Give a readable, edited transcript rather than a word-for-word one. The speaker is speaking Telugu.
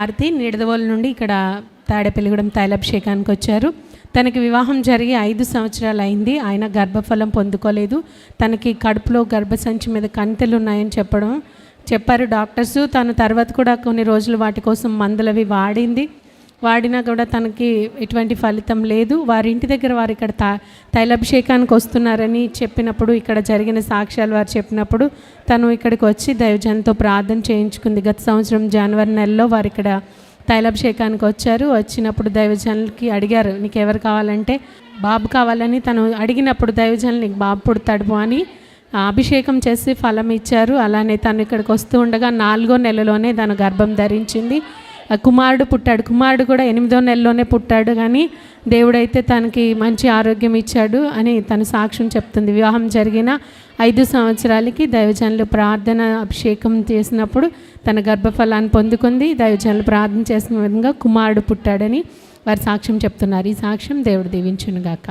భారతి నిడదవోలు నుండి ఇక్కడ తాడేపల్లిగూడెం తైలాభిషేకానికి వచ్చారు. తనకి వివాహం జరిగి 5 సంవత్సరాలు అయింది. ఆయన గర్భఫలం పొందుకోలేదు. తనకి కడుపులో గర్భసంచి మీద కంటెలు ఉన్నాయని చెప్పారు డాక్టర్స్. తను తర్వాత కూడా కొన్ని రోజులు వాటి కోసం మందులవి వాడినా కూడా తనకి ఎటువంటి ఫలితం లేదు. వారి ఇంటి దగ్గర వారు ఇక్కడ తైలాభిషేకానికి వస్తున్నారని చెప్పినప్పుడు, ఇక్కడ జరిగిన సాక్ష్యాలు వారు చెప్పినప్పుడు తను ఇక్కడికి వచ్చి దైవజనంతో ప్రార్థన చేయించుకుంది. గత సంవత్సరం జనవరి నెలలో వారు ఇక్కడ తైలాభిషేకానికి వచ్చారు. వచ్చినప్పుడు దైవజనులకి అడిగారు, నీకు ఎవరు కావాలంటే బాబు కావాలని తను అడిగినప్పుడు దైవజనులు నీకు బాబు పుడతాడు అని అభిషేకం చేసి ఫలం ఇచ్చారు. అలానే తను ఇక్కడికి వస్తూ ఉండగా 4వ నెలలోనే తను గర్భం ధరించింది. కుమారుడు పుట్టాడు. కుమారుడు కూడా 8వ నెలలోనే పుట్టాడు. కానీ దేవుడైతే తనకి మంచి ఆరోగ్యం ఇచ్చాడు అని తను సాక్ష్యం చెప్తుంది. వివాహం జరిగిన 5 సంవత్సరాలకి దైవజనులు ప్రార్థన అభిషేకం చేసినప్పుడు తన గర్భఫలాన్ని పొందుకుంది. దైవజనులు ప్రార్థన చేసిన విధంగా కుమారుడు పుట్టాడని వారు సాక్ష్యం చెప్తున్నారు. ఈ సాక్ష్యం దేవుడు దీవించును గాక.